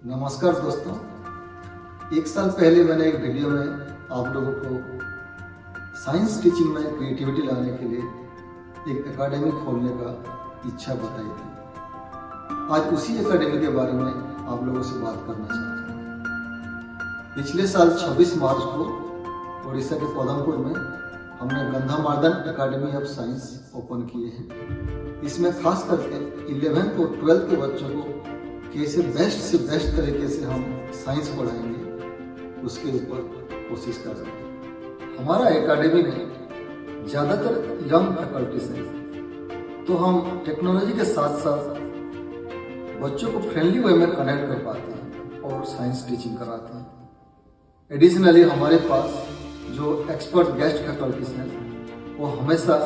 नमस्कार दोस्तों, एक साल पहले मैंने एक वीडियो में आप लोगों को साइंस टीचिंग में क्रिएटिविटी लाने के लिए एक एकेडमी खोलने का इच्छा बताई थी। आज उसी एकेडमी के बारे में आप लोगों से बात करना चाहता हूँ। पिछले साल 26 मार्च को उड़ीसा के पदमपुर में हमने गंधामार्दन एकेडमी ऑफ साइंस ओपन किए हैं। इसमें खास करके 11th और 12th के बच्चों को कैसे बेस्ट से बेस्ट तरीके से हम साइंस पढ़ाएंगे उसके ऊपर कोशिश कर रहे हैं। हमारा एकेडमी में ज़्यादातर यंग फैकल्टीज हैं, तो हम टेक्नोलॉजी के साथ साथ बच्चों को फ्रेंडली वे में कनेक्ट कर पाते हैं और साइंस टीचिंग कराते हैं। एडिशनली हमारे पास जो एक्सपर्ट गेस्ट फैकल्टीज हैं वो हमेशा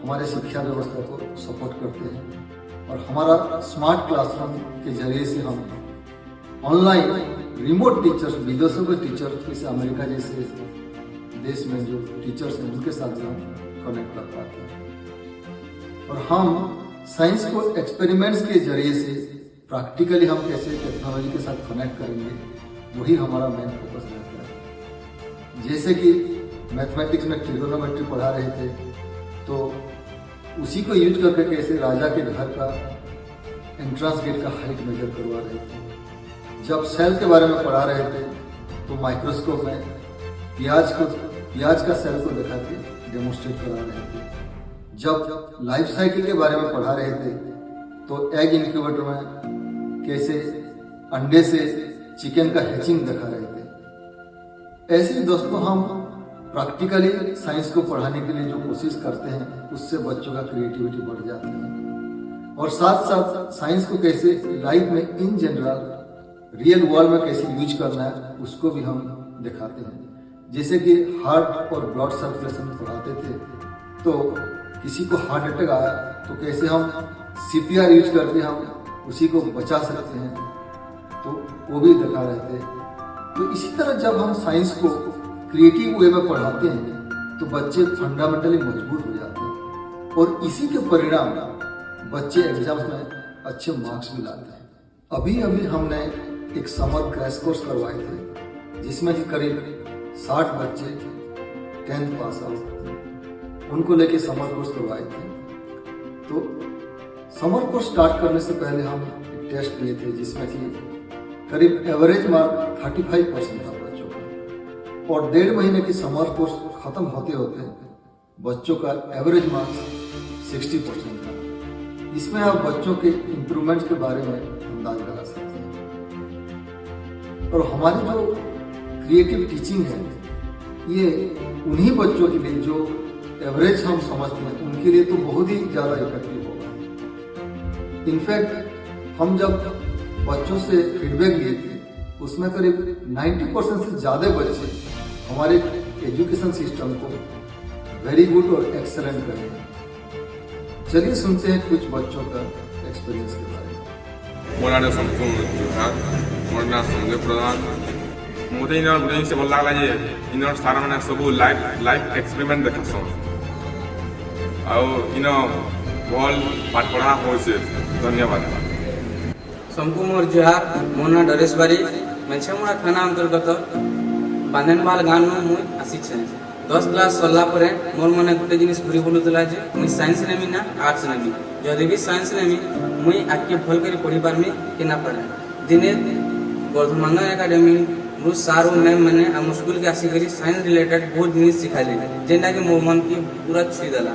हमारे शिक्षा व्यवस्था को सपोर्ट करते हैं और हमारा स्मार्ट क्लासरूम के जरिए से हम ऑनलाइन रिमोट टीचर्स, विदेशों के टीचर्स जैसे अमेरिका जैसे देश में जो टीचर्स हैं उनके साथ भी हम कनेक्ट कर पाते हैं। और हम साइंस को एक्सपेरिमेंट्स के जरिए से प्रैक्टिकली हम कैसे टेक्नोलॉजी के साथ कनेक्ट करेंगे वही हमारा मेन फोकस रहता है। जैसे कि मैथमेटिक्स में ट्रिगोनोमेट्री पढ़ा रहे थे, तो उसी को यूज करके कैसे राजा के घर का एंट्रेंस गेट का हाइट मेजर करवा रहे थे। जब सेल के बारे में पढ़ा रहे थे तो माइक्रोस्कोप में प्याज का सेल को दिखा के डेमोन्स्ट्रेट करा रहे थे। जब लाइफ साइकिल के बारे में पढ़ा रहे थे तो एग इनक्यूबेटर में कैसे अंडे से चिकन का हैचिंग दिखा रहे थे। ऐसे ही दोस्तों हम प्रैक्टिकली साइंस को पढ़ाने के लिए जो कोशिश करते हैं उससे बच्चों का क्रिएटिविटी बढ़ जाती है और साथ साथ साइंस को कैसे लाइफ में इन जनरल रियल वर्ल्ड में कैसे यूज करना है उसको भी हम दिखाते हैं। जैसे कि हार्ट और ब्लड सर्कुलेशन पढ़ाते थे, तो किसी को हार्ट अटैक आया तो कैसे हम CPR यूज करके हम उसी को बचा सकते हैं, तो वो भी दिखा रहे थे। तो इसी तरह जब हम साइंस को क्रिएटिव वे में पढ़ाते हैं तो बच्चे फंडामेंटली मजबूत हो जाते हैं और इसी के परिणाम बच्चे एग्जाम्स में अच्छे मार्क्स भी लाते हैं। अभी हमने एक समर क्रैश कोर्स करवाए थे जिसमें कि करीब 60 बच्चे 10th पास आउट, उनको लेके समर कोर्स करवाए थे। तो समर कोर्स स्टार्ट करने से पहले हम एक टेस्ट लिए थे जिसमें कि करीब एवरेज मार्क 35% था बच्चों का, और 1.5 महीने की समर कोर्स खत्म होते होते बच्चों का एवरेज मार्क्स 60% था। इसमें आप बच्चों के इम्प्रूवमेंट के बारे में अंदाज लगा सकते हैं। और हमारी जो क्रिएटिव टीचिंग है ये उन्हीं बच्चों के लिए जो एवरेज हम समझते हैं उनके लिए तो बहुत ही ज़्यादा इफेक्टिव होगा। इनफैक्ट हम जब बच्चों से फीडबैक लिए थे उसमें करीब 90% से ज़्यादा बच्चे हमारे एजुकेशन सिस्टम को वेरी गुड और एक्सेलेंट करें। चलिए सुनते हैं कुछ बच्चों का एक्सपीरियंस के बारे में। मोर नाम मोर नाम संजय प्रधान। मते इन गुटे से भल लागला जे इन सारा माने सब लाइव एक्सपेरिमेंट देखासन आउ इन भल पाठ पढ़ा होइसे। धन्यवाद। शंकु मोर जोहार। मोर ना डरेशबारी मेछमुड़ा थाना अंतर्गत बांधनवाल गाँव मुई आसी। 10 क्लास सरला परे मोर मने गोटे जिनिस घुरी बोलुतला जे मुई साइंस नेमी ना आर्ट्स नेमी। जदि भी साइंस नेमी मुई आगे भल करी पढ़ी पारमी कि ना पढ़े। दिने गंधामार्दन एकेडमी मु सार और मैम मैंने आम स्कूल के आसिक साइंस रिलेटेड बहुत जिनिस सिखाइले जेनटा कि मोर मन की पूरा छुई देला।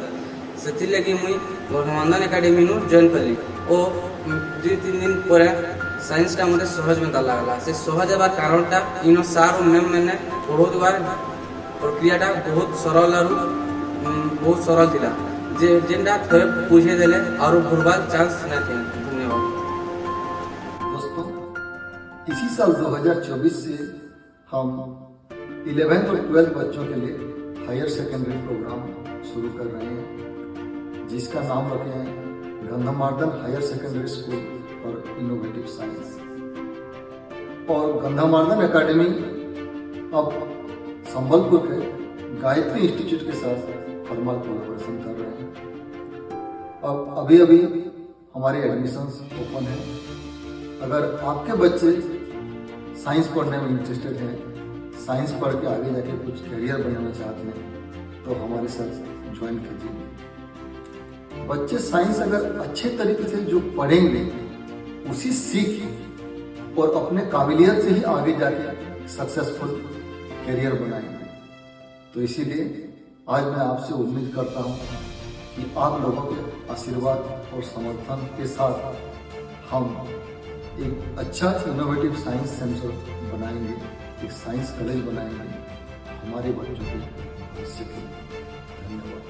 से लगी मुई गंधामार्दन एकेडमी नु जॉइन कली और 2-3 दिन पर साइंस टा मते सहज में लागला। से सहज हेबार कारणटा इन सार और मैम मैंने पढ़ो बार प्रक्रियाटा बहुत सरल और बहुत सरल थिला जे जेनटा थोड़े पूछे देले और भूलबार चांस नहीं थे। धन्यवाद। दोस्तों, इसी साल 2024 से हम 11th और 12th बच्चों के लिए हायर सेकेंडरी प्रोग्राम शुरू कर रहे हैं जिसका नाम रखे हैं Gandhamardan higher secondary school for innovative science. और गंधामार्दन एकेडमी अब संबलपुर के गायत्री इंस्टीट्यूट के साथ फॉर्मल कोलैबोरेशन कर रहे हैं। अब अभी हमारे एडमिशन्स ओपन है। अगर आपके बच्चे साइंस पढ़ने में इंटरेस्टेड हैं, साइंस पढ़ के आगे जाके कुछ करियर बनाना चाहते हैं तो हमारे साथ ज्वाइन कीजिए। बच्चे साइंस अगर अच्छे तरीके से जो पढ़ेंगे उसी सीख और अपने काबिलियत से ही आगे जाके सक्सेसफुल करियर बनाएंगे। तो इसीलिए आज मैं आपसे उम्मीद करता हूँ कि आप लोगों के आशीर्वाद और समर्थन के साथ हम एक अच्छा इनोवेटिव साइंस सेंटर बनाएंगे, एक साइंस कॉलेज बनाएंगे हमारे बच्चों के भविष्य के लिए। धन्यवाद।